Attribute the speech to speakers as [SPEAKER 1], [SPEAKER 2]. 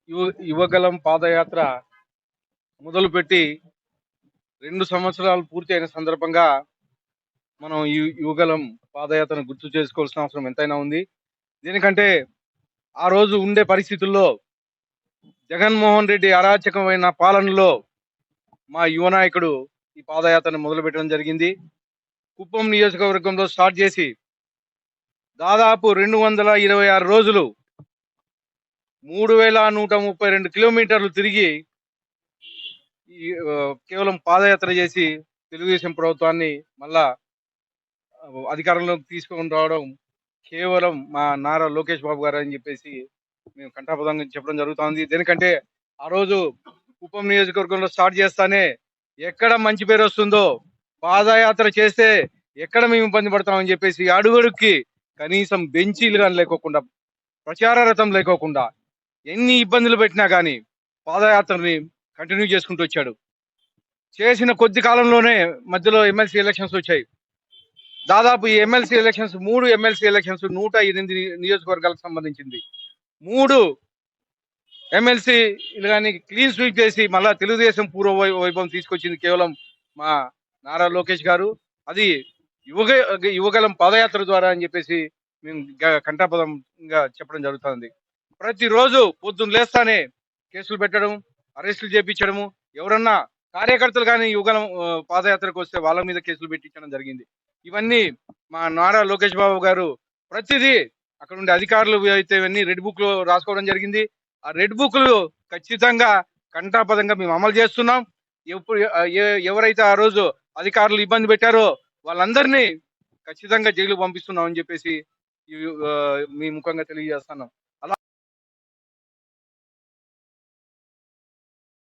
[SPEAKER 1] యువగలం పాదయాత్ర మొదలుపెట్టి 2 సంవత్సరాలు పూర్తి అయిన సందర్భంగా మనం యువగలం పాదయాత్రను గుర్తు చేసుకోవాల్సిన అవసరం ఎంతైనా ఉంది. దీనికంటే ఆ రోజు ఉండే పరిస్థితుల్లో జగన్మోహన్ రెడ్డి అరాచకమైన పాలనలో మా యువ నాయకుడు ఈ పాదయాత్రను మొదలుపెట్టడం జరిగింది. కుప్పం నియోజకవర్గంలో స్టార్ట్ చేసి దాదాపు 226 రోజులు 3132 కిలోమీటర్లు తిరిగి కేవలం పాదయాత్ర చేసి తెలుగుదేశం ప్రభుత్వాన్ని మళ్ళా అధికారంలోకి తీసుకొని రావడం కేవలం మా నారా లోకేష్ బాబు గారు అని చెప్పేసి మేము కంఠాపదంగా చెప్పడం జరుగుతుంది. ఎందుకంటే ఆ రోజు కుప్పం నియోజకవర్గంలో స్టార్ట్ చేస్తానే ఎక్కడ మంచి పేరు వస్తుందో, పాదయాత్ర చేస్తే ఎక్కడ మేము ఇబ్బంది పడతామని చెప్పేసి అడుగడుక్కి కనీసం బెంచీలు కానీ లేకోకుండా, ప్రచార రథం లేకోకుండా ఎన్ని ఇబ్బందులు పెట్టినా కానీ పాదయాత్రని కంటిన్యూ చేసుకుంటూ వచ్చాడు. చేసిన కొద్ది కాలంలోనే మధ్యలో ఎమ్మెల్సీ ఎలక్షన్స్ వచ్చాయి. దాదాపు ఈ ఎమ్మెల్సీ ఎలక్షన్స్ 3 ఎమ్మెల్సీ ఎలక్షన్స్ 108 నియోజకవర్గాలకు సంబంధించింది. 3 ఎమ్మెల్సీ కానీ క్లీన్ స్వీప్ చేసి మళ్ళా తెలుగుదేశం పూర్వ వైభవం తీసుకొచ్చింది కేవలం మా నారా లోకేష్ గారు. అది యువగలం పాదయాత్ర ద్వారా అని చెప్పేసి మేము కంఠాపదంగా చెప్పడం జరుగుతుంది. ప్రతిరోజు పొద్దున్న లేస్తానే కేసులు పెట్టడం, అరెస్టులు చేపించడము, ఎవరన్నా కార్యకర్తలు కానీ యువగలం పాదయాత్రకు వస్తే వాళ్ళ మీద కేసులు పెట్టించడం జరిగింది. ఇవన్నీ మా నారా లోకేష్ బాబు గారు ప్రతిదీ అక్కడ ఉండే అధికారులు అయితే ఇవన్నీ రెడ్ బుక్ లో రాసుకోవడం జరిగింది. ఆ రెడ్ బుక్లు ఖచ్చితంగా కంఠాపదంగా మేము అమలు చేస్తున్నాం. ఎవరైతే ఆ రోజు అధికారులు ఇబ్బంది పెట్టారో వాళ్ళందరినీ ఖచ్చితంగా జైలు పంపిస్తున్నాం అని చెప్పేసి మీ ముఖంగా తెలియజేస్తున్నాం.